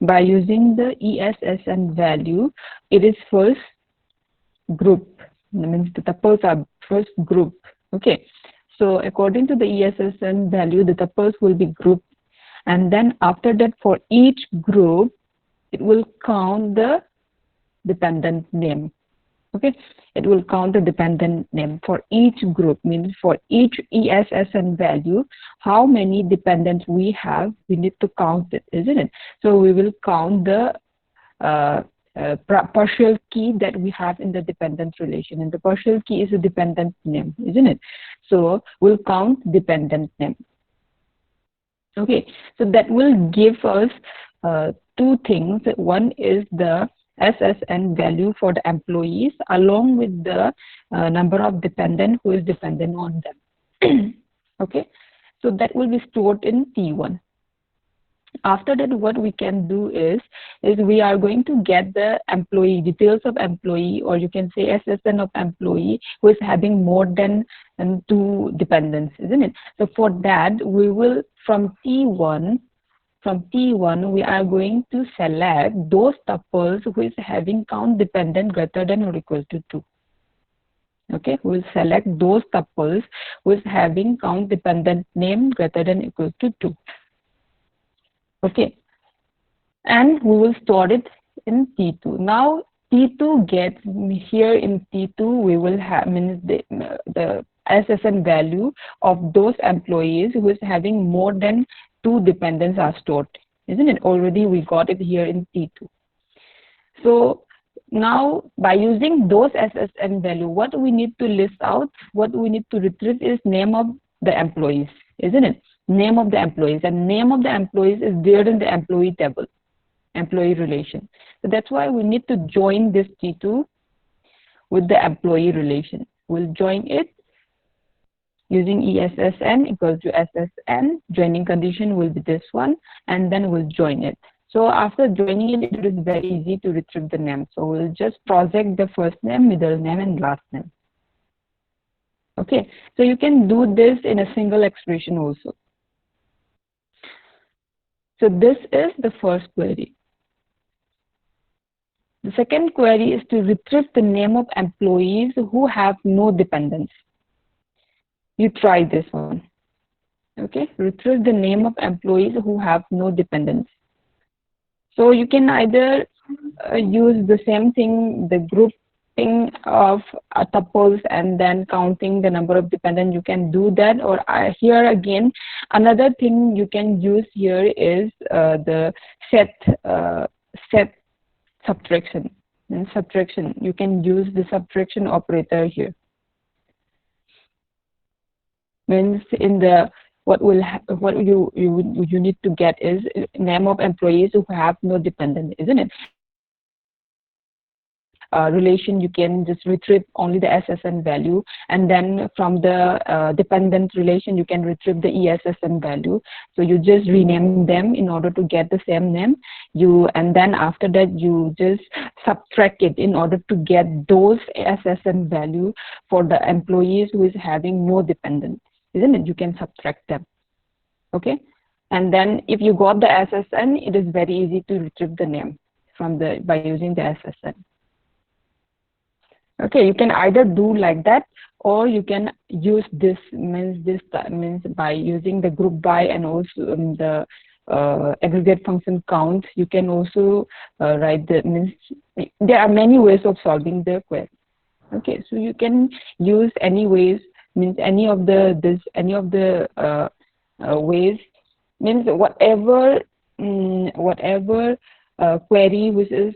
by using the ESSN value, it is first group. That means the tuples are first group. Okay. So according to the ESSN value, the tuples will be grouped, and then after that, for each group, it will count the dependent name. Okay, it will count the dependent name for each group, means for each ESSN value, how many dependents we have, we need to count it, isn't it? So we will count the partial key that we have in the dependent relation, and the partial key is a dependent name, isn't it? So we'll count dependent name. Okay, so that will give us two things. One is the SSN value for the employees along with the number of dependent who is dependent on them. Okay, so that will be stored in T1. After that, what we can do is we are going to get the employee details of employee, or you can say SSN of employee who is having more than 2 dependents, isn't it? So for that, we will from T1, we are going to select those tuples who is having count dependent greater than or equal to 2. Okay, we'll select those tuples who is having count dependent name greater than or equal to 2. Okay, and we will store it in T2. Now T2 gets here in T2, we will have means the SSN value of those employees who is having more than 2 dependents are stored, isn't it? Already we got it here in T2. So now by using those SSN value, what we need to list out, what we need to retrieve is name of the employees, isn't it? Name of the employees, and name of the employees is there in the employee table, employee relation. So that's why we need to join this T2 with the employee relation. We'll join it using ESSN equals to SSN. Joining condition will be this one, and then we'll join it. So after joining it, it is very easy to retrieve the name. So we'll just project the first name, middle name, and last name. Okay, so you can do this in a single expression also. So this is the first query. The second query is to retrieve the name of employees who have no dependents. You try this one. Okay, retrieve the name of employees who have no dependents. So you can either use the same thing, the grouping of tuples and then counting the number of dependents. You can do that, or here again, another thing you can use here is the set subtraction. And subtraction, you can use the subtraction operator here. Means in the what you need to get is name of employees who have no dependent, isn't it? Relation, you can just retrieve only the SSN value, and then from the dependent relation you can retrieve the ESSN value. So you just rename them in order to get the same name. And then after that you just subtract it in order to get those SSN value for the employees who is having no dependent, isn't it? You can subtract them. Okay, and then if you got the SSN, it is very easy to retrieve the name from by using the SSN. Okay, you can either do like that, or you can use this means by using the group by and also the aggregate function count. You can also write the means. There are many ways of solving the query. Okay, so you can use any ways, means any of the ways, means whatever query which is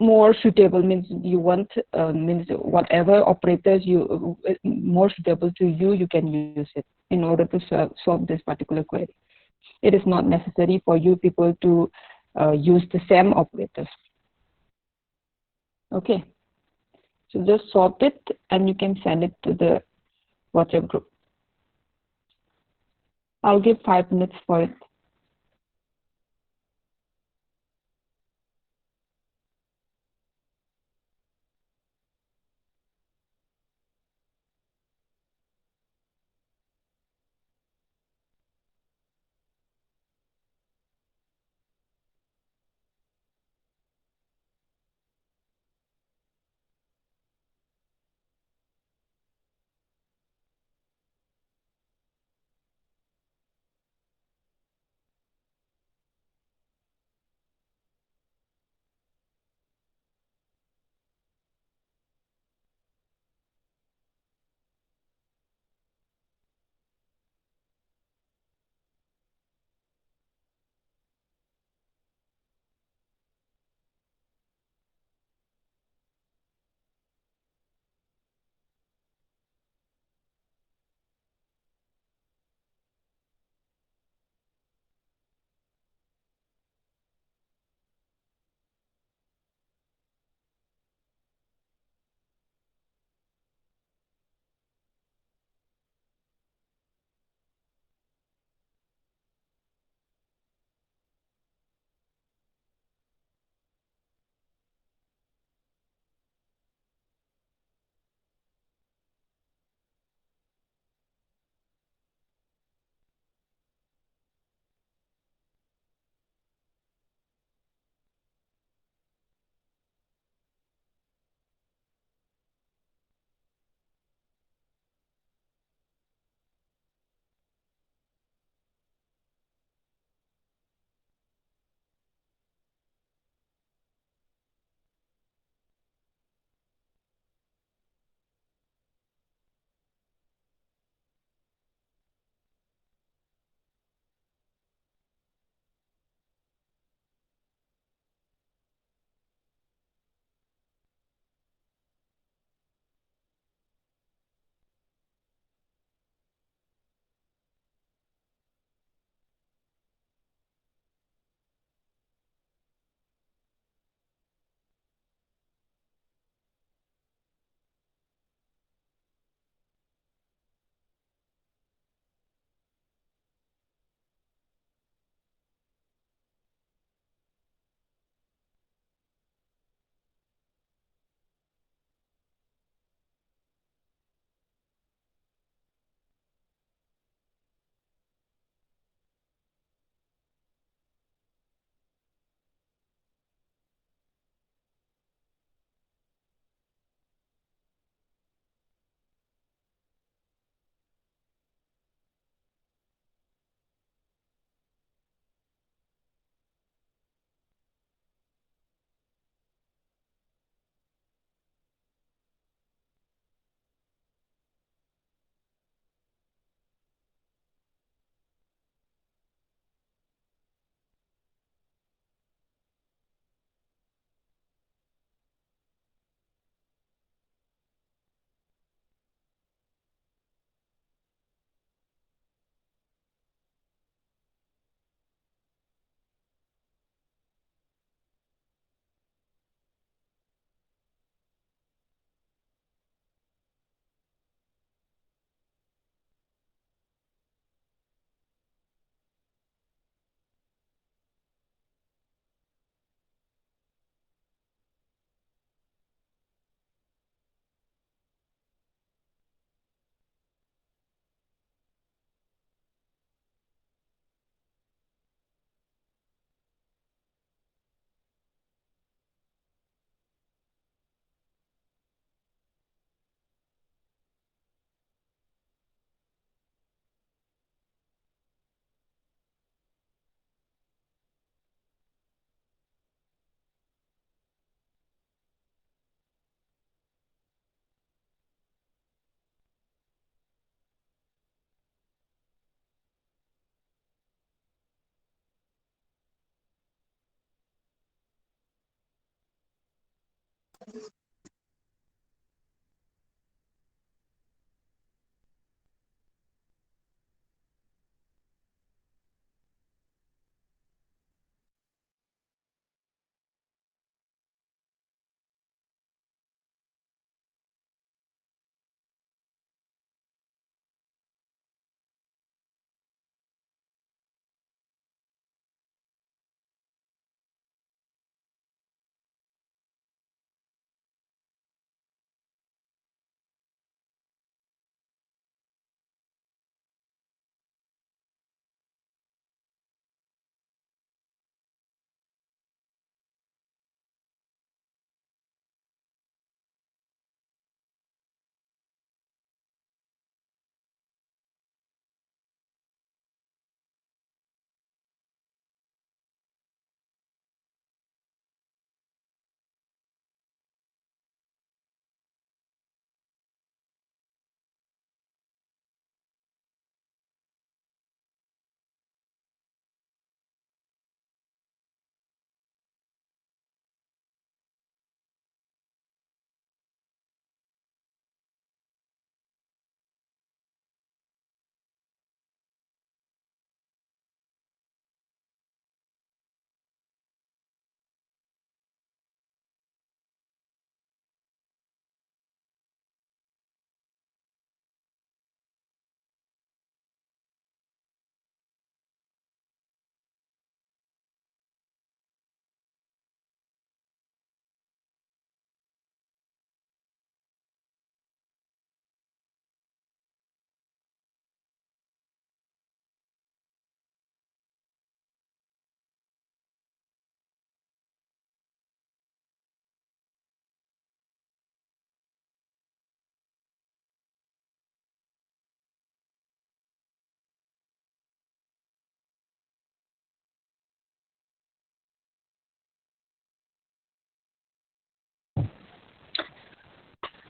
more suitable, means you want means whatever operators you more suitable to you, you can use it in order to solve this particular query. It is not necessary for you people to use the same operators. Okay, so just solve it and you can send it to the WhatsApp group. I'll give 5 minutes for it.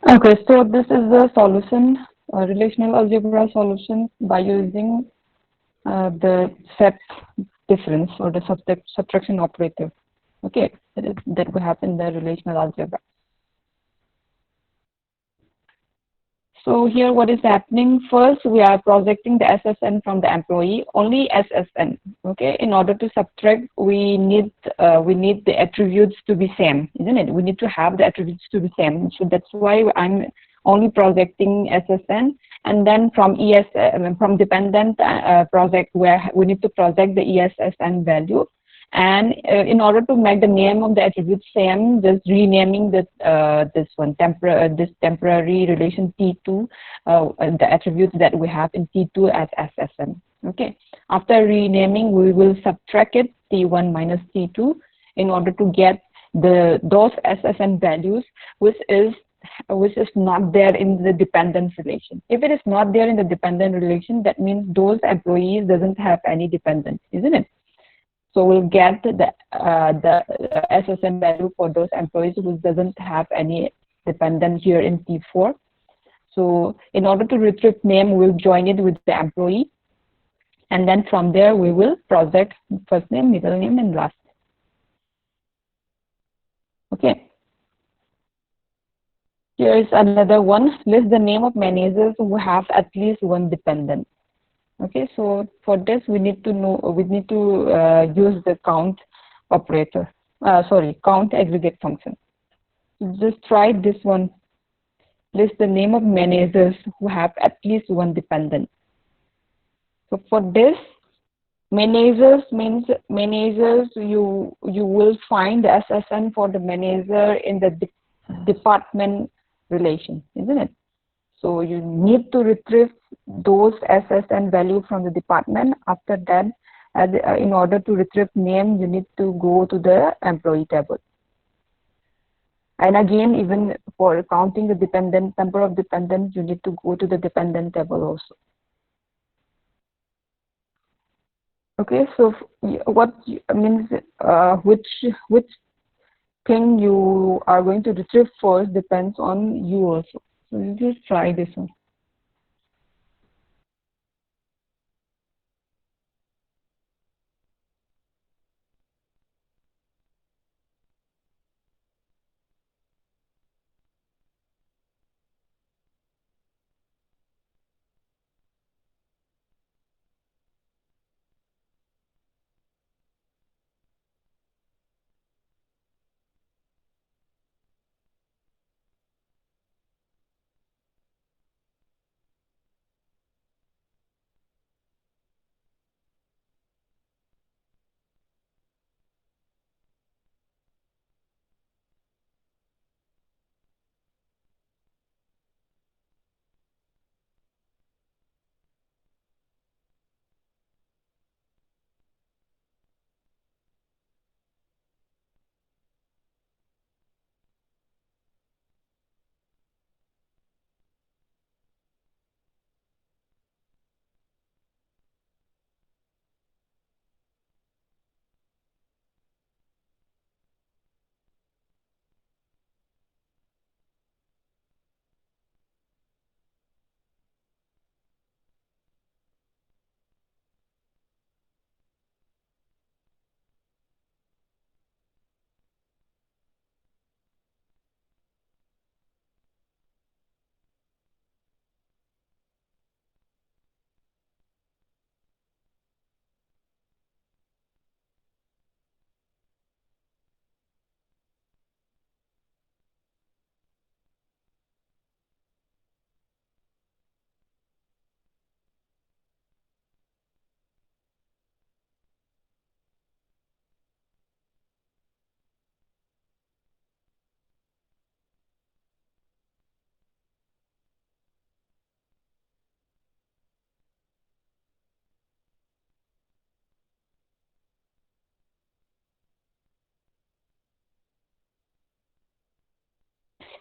Okay, so this is the solution, relational algebra solution by using the set difference or the subtraction operator. Okay, that we have in the relational algebra. So here what is happening, first we are projecting the SSN from the employee, only SSN. Okay, in order to subtract we need the attributes to be same, isn't it? We need to have the attributes to be same. So that's why I'm only projecting SSN, and then from from dependent project where we need to project the ESSN value. And in order to make the name of the attribute same, just renaming this temporary relation T2, the attributes that we have in T2 as SSN. Okay. After renaming, we will subtract it T1 minus T2 in order to get those SSN values, which is not there in the dependent relation. If it is not there in the dependent relation, that means those employees doesn't have any dependent, isn't it? So we'll get the SSN value for those employees who doesn't have any dependent here in T4. So in order to retrieve name, we'll join it with the employee. And then from there, we will project first name, middle name, and last. Okay. Here is another one. List the name of managers who have at least one dependent. Okay, so for this we need to use the count operator. Count aggregate function. Just try this one. List the name of managers who have at least one dependent. So for this, managers means managers. You will find the SSN for the manager in the department relation, isn't it? So you need to retrieve those SSN value from the department. After that, in order to retrieve name, you need to go to the employee table. And again, even for counting the dependent number of dependents, you need to go to the dependent table also. Okay, so what means which thing you are going to retrieve first depends on you also. So you just try this one.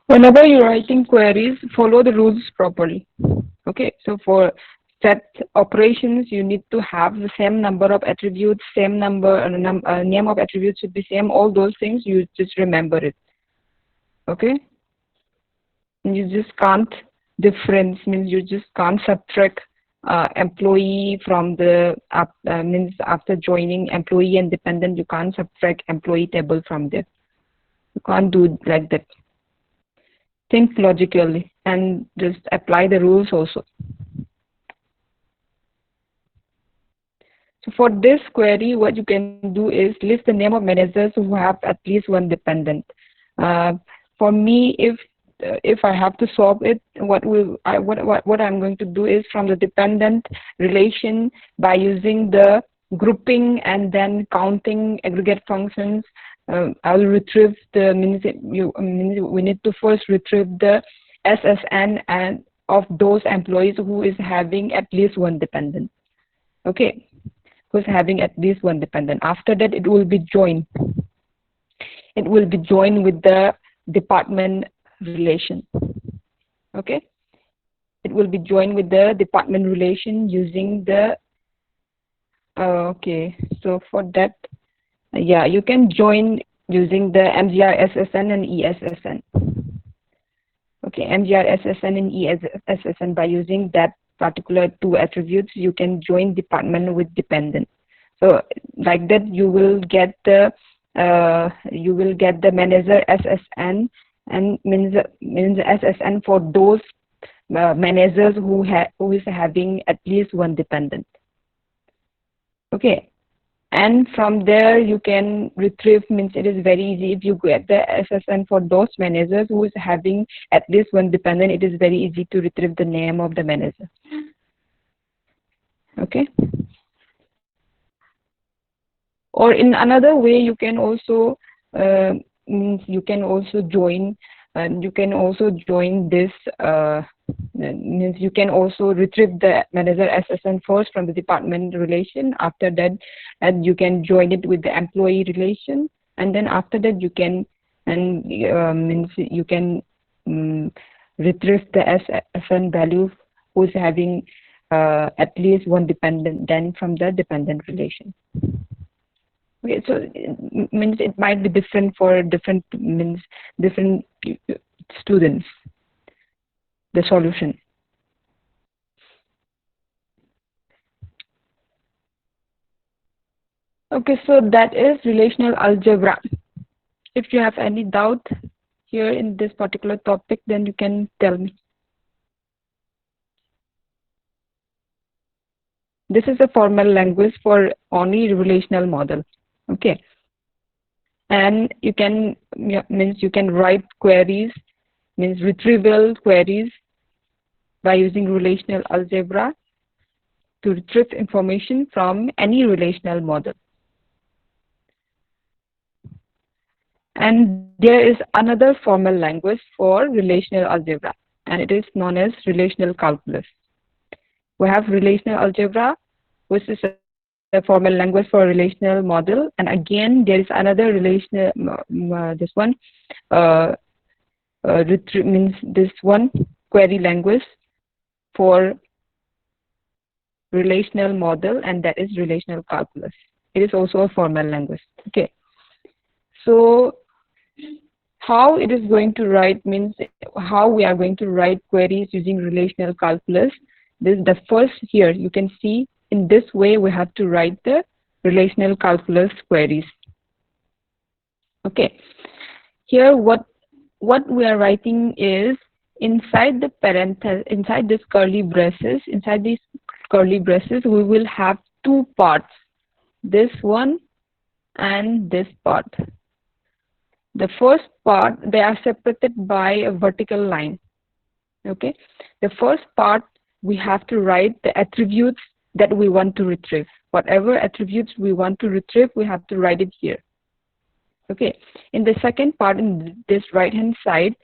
Whenever you're writing queries, follow the rules properly. Okay, so for set operations, you need to have the same number of attributes, same number, name of attributes should be same. All those things, you just remember it. Okay, and you just can't difference, means you just can't subtract employee from the means after joining employee and dependent, you can't subtract employee table from there. You can't do it like that. Think logically and just apply the rules also. So for this query, what you can do is list the name of managers who have at least one dependent. For me, if I have to solve it, what I'm going to do is from the dependent relation by using the grouping and then counting aggregate functions. I will retrieve the we need to first retrieve the SSN and of those employees who is having at least one dependent. Okay, who's having at least one dependent. After that, it will be joined. It will be joined with the department relation. Okay, it will be joined with the department relation using the okay. So for that, yeah, you can join using the MGR SSN and ESSN. Okay, MGR SSN and ESSN, by using that particular two attributes, you can join department with dependent. So like that, you will get the manager SSN, and means SSN for those managers who is having at least one dependent. Okay, and from there you can retrieve, means it is very easy. If you get the SSN for those managers who is having at least one dependent, it is very easy to retrieve the name of the manager. Okay, or in another way, you can also join, you can also join this means you can also retrieve the manager SSN first from the department relation. After that, and you can join it with the employee relation, and then after that you can means you can retrieve the SSN value who's having at least one dependent, then from the dependent relation. Okay, so it means it might be different for different students, the solution. Okay, so that is relational algebra. If you have any doubt here in this particular topic, then you can tell me. This is a formal language for only relational model. Okay, and you can means you can write queries, means retrieval queries, by using relational algebra to retrieve information from any relational model. And there is another formal language for relational algebra, and it is known as relational calculus. We have relational algebra, which is a formal language for relational model, and again there is another relational this one means this one query language for relational model, and that is relational calculus. It is also a formal language. Okay, so how it is going to write, means how we are going to write queries using relational calculus. This is the first. Here you can see, in this way we have to write the relational calculus queries. Okay, here what we are writing is, inside the parenthesis, inside these curly braces, we will have two parts, this one and this part. The first part, they are separated by a vertical line. Okay, the first part, we have to write the attributes that we want to retrieve. Whatever attributes we want to retrieve, we have to write it here. Okay, in the second part, in this right hand side,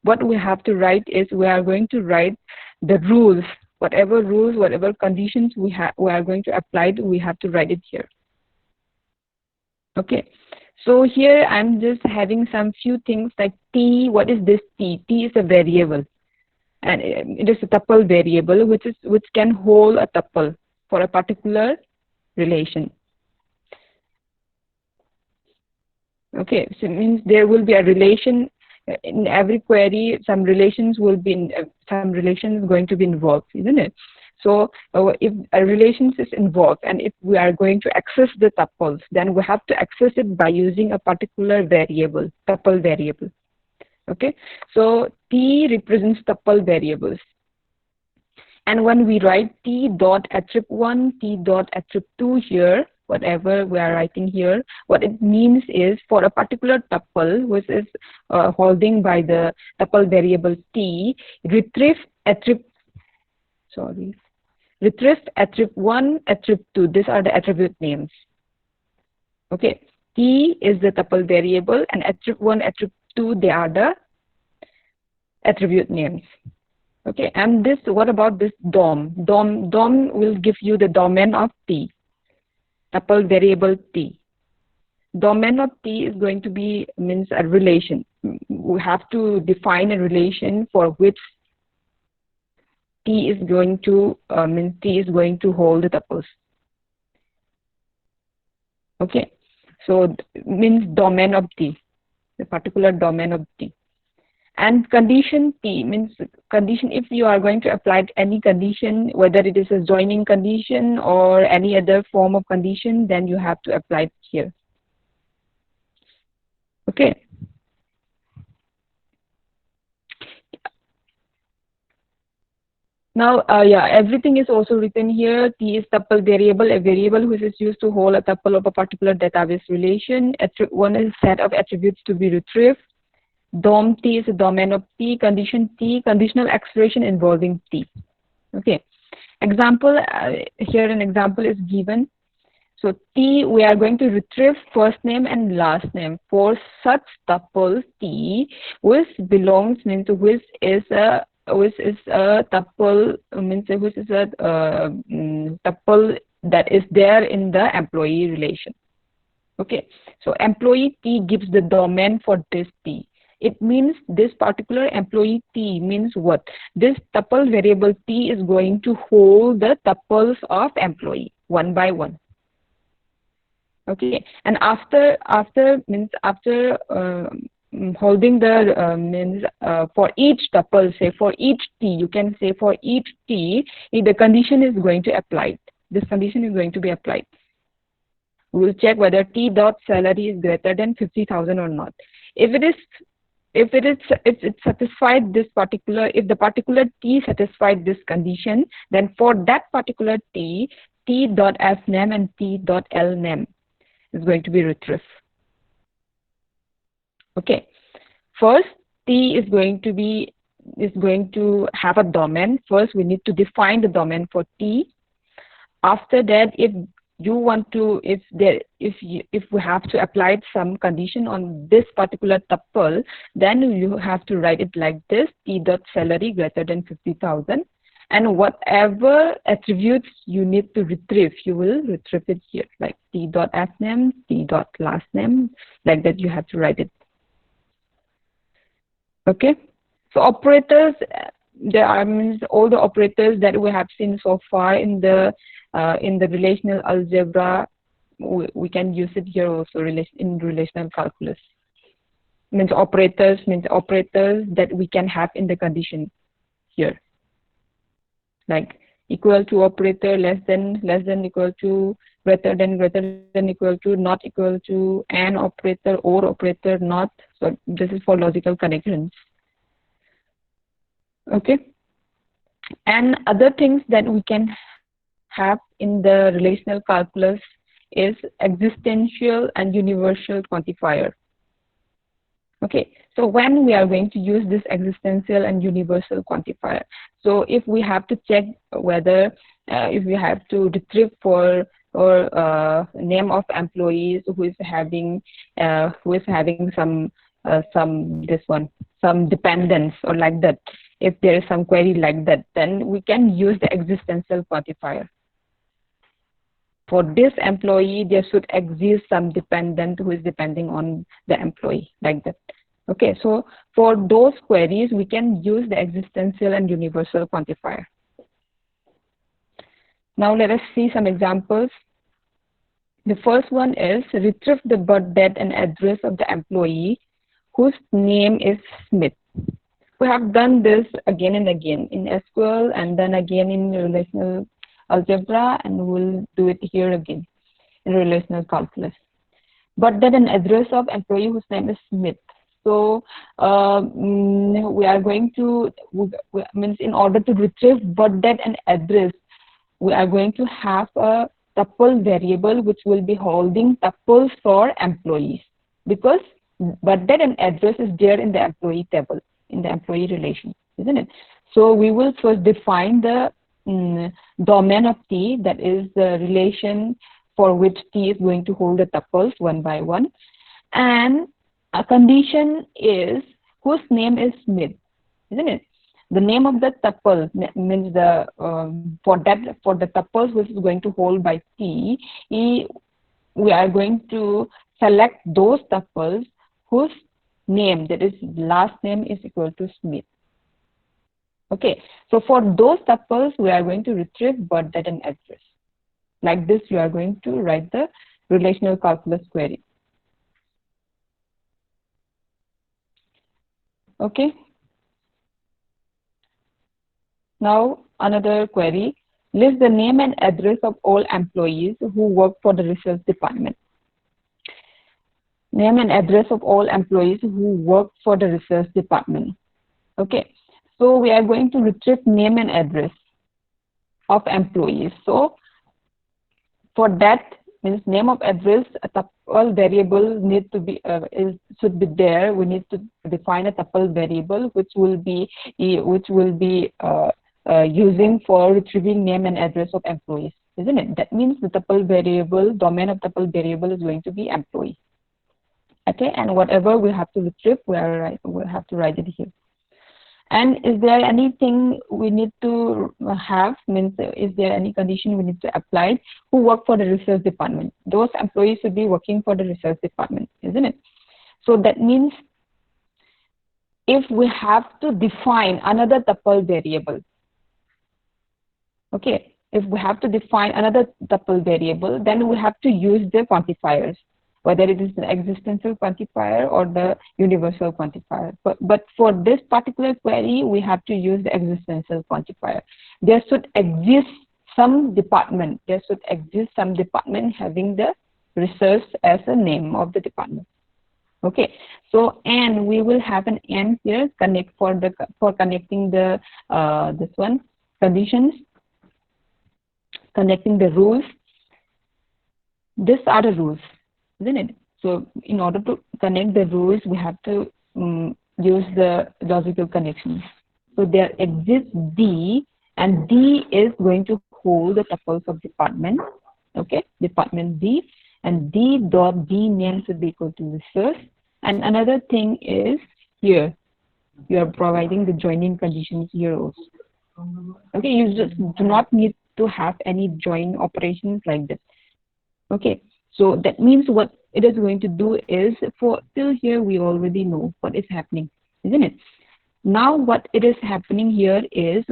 what we have to write is, we are going to write the rules, whatever conditions we are going to apply, we have to write it here. Okay, So here I'm just having some few things like T. What is this T? T is a variable, and it is a tuple variable which can hold a tuple for a particular relation. Okay, so it means there will be a relation in every query. Some relations will be some relations going to be involved, isn't it? So if a relation is involved, and if we are going to access the tuples, then we have to access it by using a particular variable, tuple variable. Okay, so T represents tuple variables. And when we write T dot attrib1, T dot attrib2 here, whatever we are writing here, what it means is for a particular tuple which is holding by the tuple variable T, retrieve attrib, sorry, retrieve attrib1, attrib2. These are the attribute names. Okay, T is the tuple variable, and attrib1, attrib2, they are the attribute names. Okay, and this, what about this DOM? DOM will give you the domain of T, tuple variable T. Domain of T is going to be, means a relation. We have to define a relation for which T is going to, T is going to hold the tuples. Okay, so means domain of T, the particular domain of T. And condition T means condition, if you are going to apply any condition, whether it is a joining condition or any other form of condition, then you have to apply it here. Okay. Now, yeah, everything is also written here. T is tuple variable, a variable which is used to hold a tuple of a particular database relation. One is a set of attributes to be retrieved. DOM T is a domain of T, condition T, conditional expression involving T. Okay. Example, here an example is given. So T, we are going to retrieve first name and last name for such tuple T, which belongs, means which is a tuple, means which is a tuple that is there in the employee relation. Okay. So employee T gives the domain for this T. It means this particular employee T means what? This tuple variable T is going to hold the tuples of employee one by one. Okay, and after holding the means for each tuple, say for each T, you can say for each T, the condition is going to apply. This condition is going to be applied. We will check whether T dot salary is greater than 50,000 or not. If it satisfied this particular, if the particular T satisfied this condition, then for that particular T, T dot F name and T dot L name is going to be retrieved. Okay, first T is going to have a domain. First, we need to define the domain for T. After that, if you want to, if we have to apply some condition on this particular tuple, then you have to write it like this: T dot salary greater than 50,000, and whatever attributes you need to retrieve, you will retrieve it here, like T dot F name, T dot last name, like that. You have to write it. Okay, so operators, there are, means all the operators that we have seen so far in the relational algebra, we can use it here also in relational calculus. Means operators that we can have in the condition here, like equal to operator, less than equal to, greater than equal to, not equal to, and operator, or operator, not. So this is for logical connections. Okay, and other things that we can have in the relational calculus is existential and universal quantifier. Okay, so when we are going to use this existential and universal quantifier, so if we have to check whether if we have to retrieve for or name of employees who is having some dependence or like that, if there is some query like that, then we can use the existential quantifier. for this employee, there should exist some dependent who is depending on the employee, like that. Okay, so for those queries, we can use the existential and universal quantifier. Now let us see some examples. The first one is retrieve the birth date and address of the employee whose name is Smith. We have done this again and again in SQL and then again in relational algebra, and we'll do it here again in relational calculus. Birth date and address of employee whose name is Smith. So we are going to, means in order to retrieve birth date and address, we are going to have a tuple variable which will be holding tuples for employees, because birth date and address is there in the employee table, in the employee relation, isn't it? So we will first define the domain of T, that is the relation for which T is going to hold the tuples one by one. And a condition is whose name is Smith, isn't it? The name of the tuple means the for the tuples which is going to hold by T, we are going to select those tuples whose name, that is last name, is equal to Smith. Okay, so for those tuples, we are going to retrieve birth date and address. Like this, you are going to write the relational calculus query. Okay. Now another query. List the name and address of all employees who work for the research department. Name and address of all employees who work for the research department. Okay. So we are going to retrieve name and address of employees. So for that, means name of address, a tuple variable need to be should be there. We need to define a tuple variable which will be using for retrieving name and address of employees, isn't it? That means the tuple variable, domain of tuple variable is going to be employee. Okay, and whatever we have to retrieve, we have to write it here. And is there anything we need to have, means is there any condition we need to apply? Who work for the research department? Those employees should be working for the research department, isn't it? So that means if we have to define another tuple variable, okay, if we have to define another tuple variable, then we have to use the quantifiers, whether it is the existential quantifier or the universal quantifier. But for this particular query, we have to use the existential quantifier. There should exist some department. There should exist some department having the research as a name of the department. Okay, so and we will have an and here for connecting the this one conditions, connecting the rules. These are the rules, isn't it? So in order to connect the rules, we have to use the logical connections. So there exists D, and D is going to hold the tuples of department. Okay, department D, and D dot D name should be equal to research. And another thing is here, you are providing the joining conditions here also. Okay, you just do not need to have any join operations like this. Okay, so that means what it is going to do is, for till here we already know what is happening, isn't it? Now what it is happening here is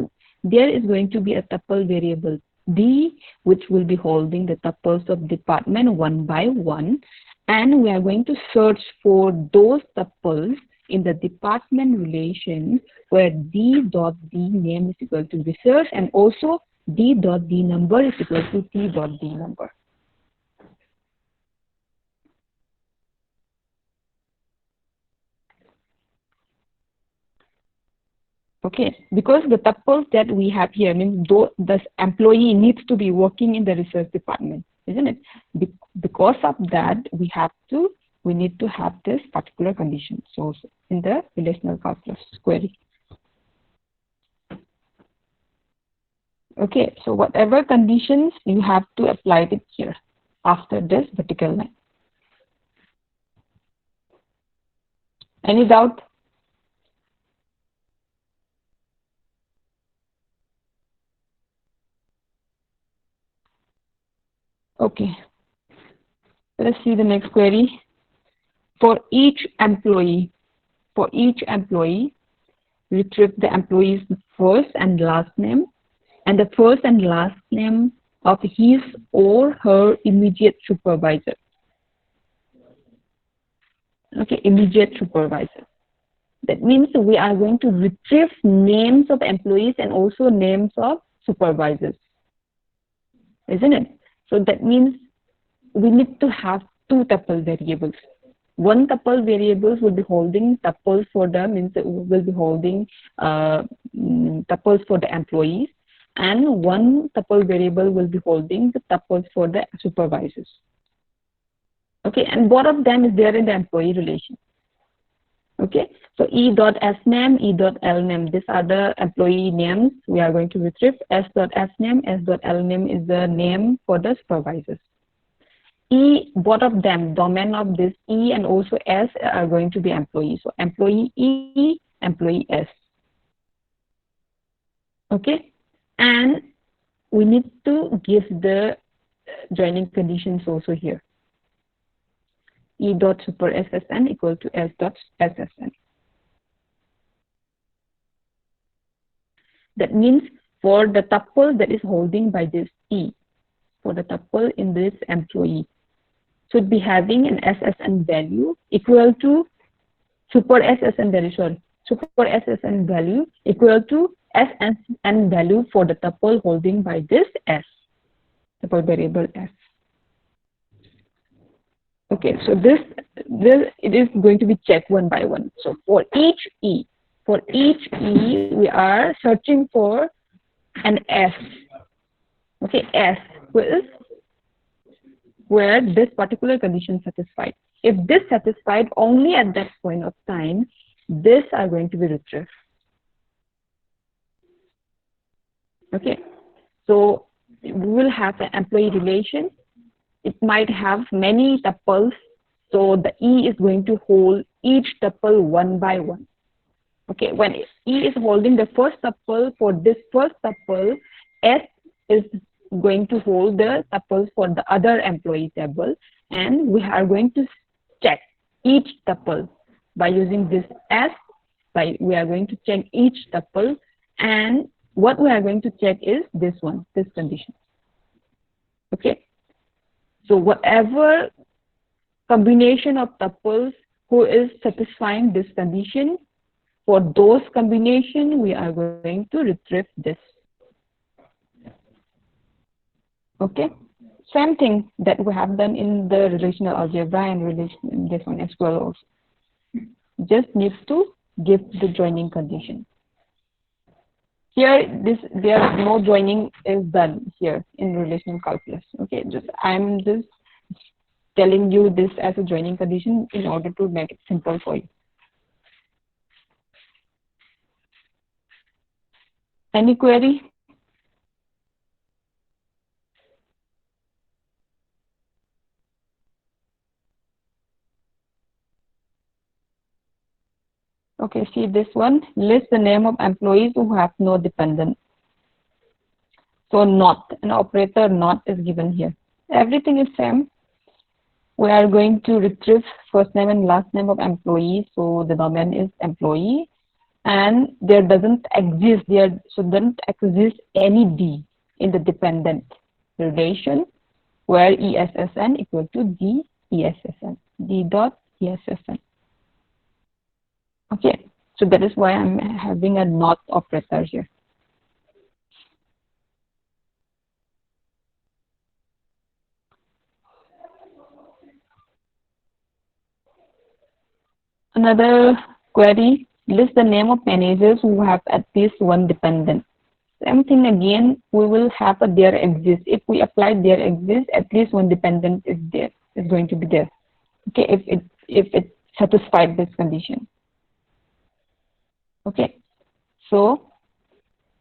there is going to be a tuple variable D which will be holding the tuples of department one by one, and we are going to search for those tuples in the department relation where D dot D name is equal to research, and also D dot D number is equal to T dot D number. Okay, because the tuples that we have here means the employee needs to be working in the research department, isn't it? Because of that, we need to have this particular condition. So in the relational calculus query. Okay, so whatever conditions you have to apply it here after this vertical line. Any doubt? Okay, let's see the next query. For each employee, retrieve the employee's first and last name and the first and last name of his or her immediate supervisor. Okay, immediate supervisor. That means we are going to retrieve names of employees and also names of supervisors, isn't it? So that means we need to have two tuple variables. One tuple variables will be holding tuples for the means will be holding tuples for the employees, and one tuple variable will be holding the tuples for the supervisors. Okay, and both of them is there in the employee relation. Okay, so e dot s name, e dot l name. These are the employee names we are going to retrieve. S dot s name, s dot l name is the name for the supervisors. E, both of them, domain of this E and also S are going to be employees. So employee E, employee S. Okay, and we need to give the joining conditions also here. E dot super SSN equal to S dot SSN. That means for the tuple that is holding by this E, for the tuple in this employee, should be having an SSN value equal to super SSN value, super SSN value equal to SSN value for the tuple holding by this S, tuple variable S. Okay, so this it is going to be checked one by one. So for each E, we are searching for an S. Okay, S where this particular condition satisfied. If this satisfied, only at that point of time, this are going to be retrieved. Okay, so we will have an employee relation. It might have many tuples, so the E is going to hold each tuple one by one. Okay, when E is holding the first tuple, for this first tuple, S is going to hold the tuples for the other employee table, and we are going to check each tuple by using this S. We are going to check each tuple, and what we are going to check is this one, this condition. Okay, so whatever combination of tuples who is satisfying this condition, for those combination we are going to retrieve this. Okay, same thing that we have done in the relational algebra and in this one as well also. Just need to give the joining condition. Here, there no joining is done here in relational calculus. Okay, I'm just telling you this as a joining condition in order to make it simple for you. Any query? Okay, see this one. List the name of employees who have no dependent. So not, an operator not is given here. Everything is same. We are going to retrieve first name and last name of employee. So the domain is employee, and there shouldn't exist any D in the dependent relation where ESSN equal to D ESSN, D dot ESSN. Okay, so that is why I'm having a not operator here. Another query, list the name of managers who have at least one dependent. Same thing again, we will have a there exists. If we apply there exists, at least one dependent is there, is going to be there. Okay, if it satisfied this condition. Okay, so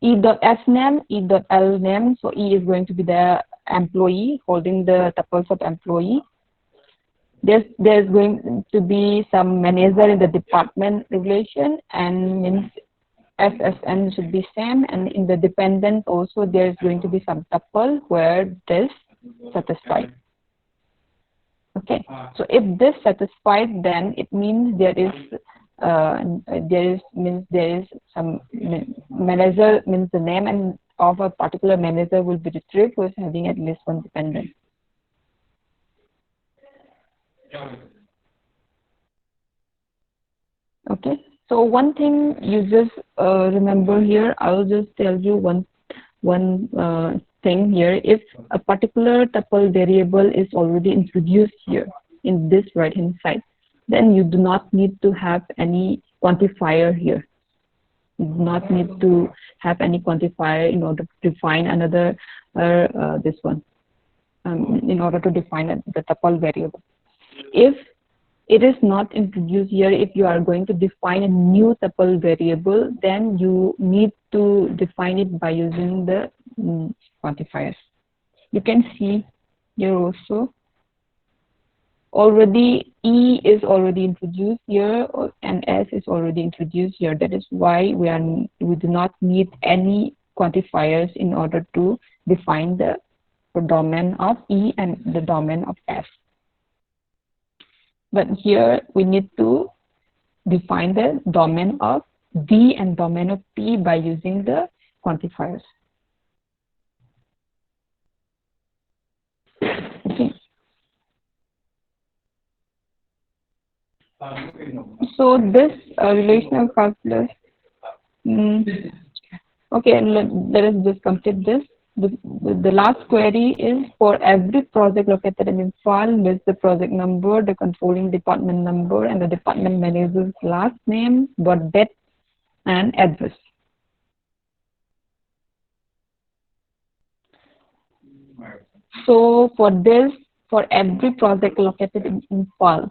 E dot S name, E dot L name. So E is going to be the employee holding the tuples of employee. There's going to be some manager in the department relation, and means SSN should be same, and in the dependent also there's going to be some tuple where this satisfied. Okay, so if this satisfied, then it means there is some manager, means the name and of a particular manager will be retrieved who is having at least one dependent. Okay, so one thing you just remember here, I'll just tell you one thing here. If a particular tuple variable is already introduced here in this right hand side, then you do not need to have any quantifier here. You do not need to have any quantifier in order to define another this one, in order to define the tuple variable. If it is not introduced here, if you are going to define a new tuple variable, then you need to define it by using the quantifiers. You can see here also already E is already introduced here and S is already introduced here. That is why we do not need any quantifiers in order to define the domain of E and the domain of S. But here we need to define the domain of D and domain of P by using the quantifiers. Okay. So this relational calculus, okay, let us just complete this. The last query is for every project located in Imphal, list the project number, the controlling department number, and the department manager's last name, birth date, and address. So for this, for every project located in Imphal,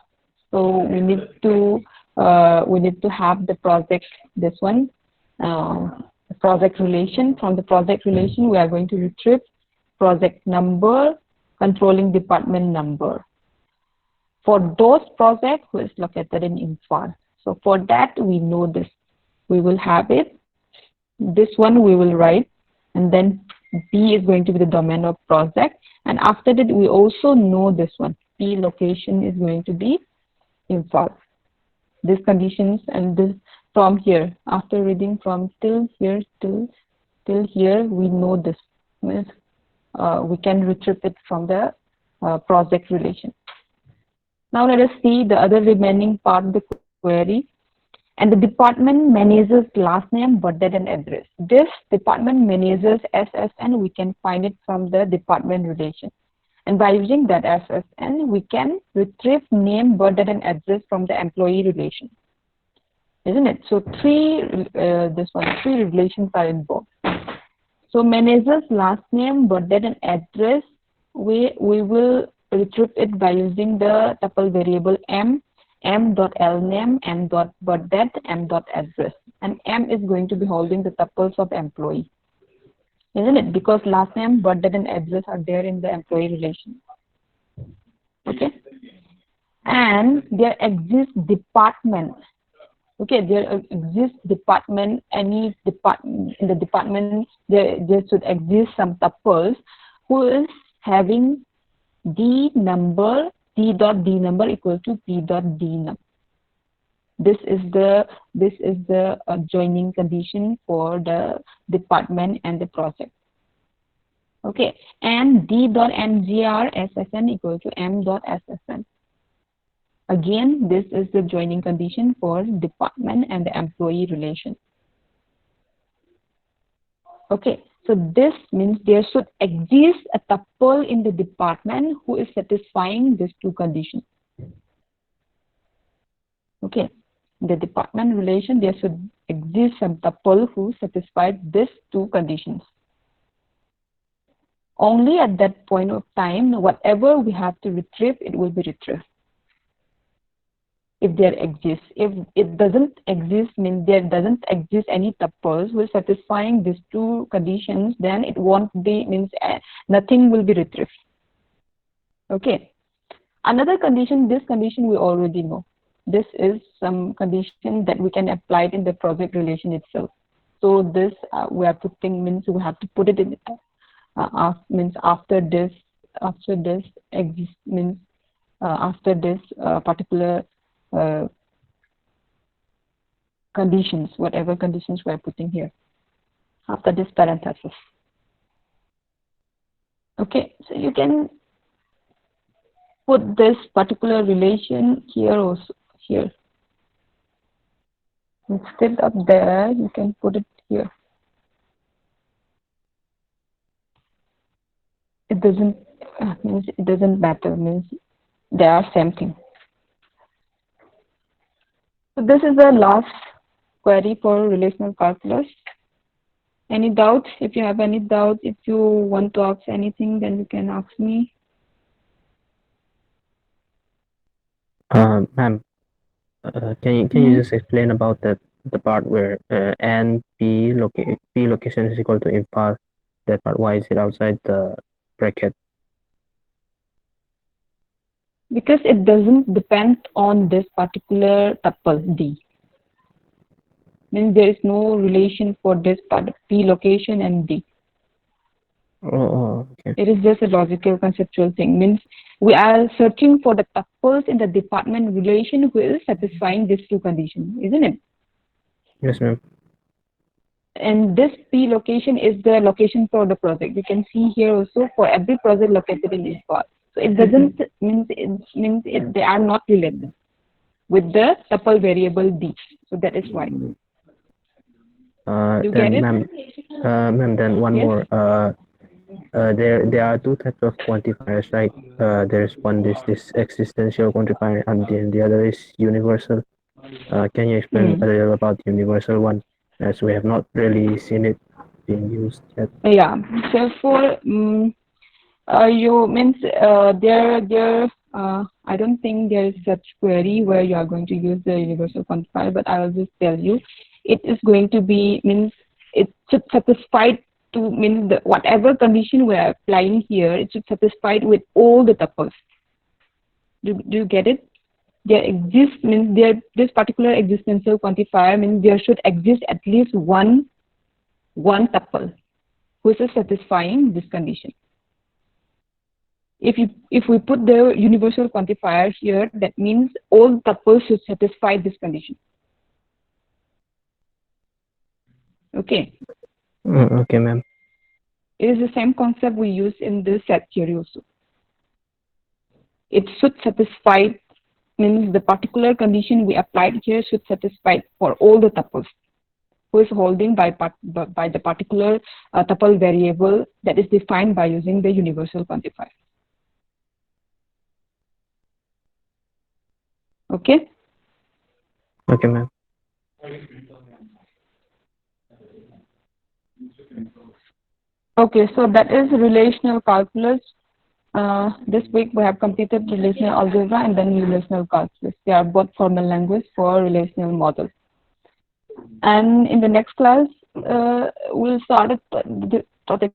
so we need to have the project, this one, project relation. From the project relation, we are going to retrieve project number, controlling department number for those projects who is located in Imphal. So for that, we know this. We will have it. This one we will write, and then P is going to be the domain of project. And after that, we also know this one. P location is going to be Imphal. These conditions and this from here, after reading from till here till here, we know this. We can retrieve it from the project relation. Now let us see the other remaining part of the query. And the department manager's last name, birth date, and address. This department manager's SSN, we can find it from the department relation. And by using that SSN, we can retrieve name, birth date, and address from the employee relation. Isn't it? So three relations are involved. So manager's last name, birth date, and address, we will retrieve it by using the tuple variable m.lname, m.birth date, m.address. And m is going to be holding the tuples of employee. Isn't it? Because last name, birth date, and address are there in the employee relation. Okay? And there exists department. Okay, there exists department, any department, in the department, there should exist some tuples who is having D number, D.D number equal to P.D number. This is the joining condition for the department and the project. Okay, and D.mgr SSN equal to M.SSN. Again, this is the joining condition for department and the employee relation. Okay, so this means there should exist a tuple in the department who is satisfying these two conditions. Okay, the department relation, there should exist some tuple who satisfies these two conditions. Only at that point of time, whatever we have to retrieve, it will be retrieved. If there exists. If it doesn't exist, means there doesn't exist any tuples who is satisfying these two conditions, then it won't be, means nothing will be retrieved. Okay. Another condition, this condition we already know. This is some condition that we can apply it in the project relation itself. So this we are putting, means we have to put it in, means after this exist means after this particular uh, conditions, whatever conditions we're putting here, after this parenthesis. Okay, so you can put this particular relation here also, here. Instead of there, you can put it here. It doesn't means it doesn't matter, means they are same thing. So this is the last query for relational calculus. Any doubts? If you have any doubts, if you want to ask anything, then you can ask me. Ma'am, can you just explain about the part where and p location is equal to impulse? That part, why is it outside the bracket? Because it doesn't depend on this particular tuple D. Means there is no relation for this part P location and D. Okay. It is just a logical conceptual thing. Means we are searching for the tuples in the department relation who is satisfying these two conditions, isn't it? Yes, ma'am. And this P location is the location for the project. You can see here also for every project located in this part. So it doesn't they are not related with the tuple variable D. So that is why. You get Then, it? ma'am, then one Yes. more. There are two types of quantifiers, right? There's one this existential quantifier, and then the other is universal. Can you explain a little about the universal one, as we have not really seen it being used yet? Yeah. So for you means I don't think there is such query where you are going to use the universal quantifier, but I will just tell you, it is going to be means it should satisfy to means whatever condition we are applying here, it should satisfy with all the tuples. Do you get it? There exists means this particular existential quantifier means there should exist at least one tuple which is satisfying this condition. If we put the universal quantifier here, that means all tuples should satisfy this condition. Okay. Okay, ma'am. It is the same concept we use in the set theory also. It should satisfy means the particular condition we applied here should satisfy for all the tuples who is holding by the particular tuple variable that is defined by using the universal quantifier. Okay. Okay, ma'am. Okay, so that is relational calculus. This week we have completed relational algebra and then relational calculus. They are both formal language for relational models. And in the next class, we'll start the topic.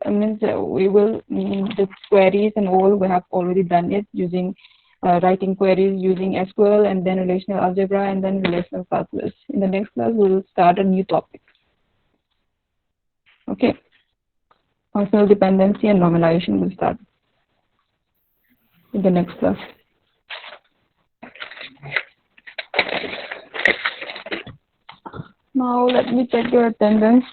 Means we will the queries and all. We have already done it using writing queries using SQL and then relational algebra and then relational calculus. In the next class, we'll start a new topic. Okay. Functional dependency and normalization will start in the next class. Now let me check your attendance.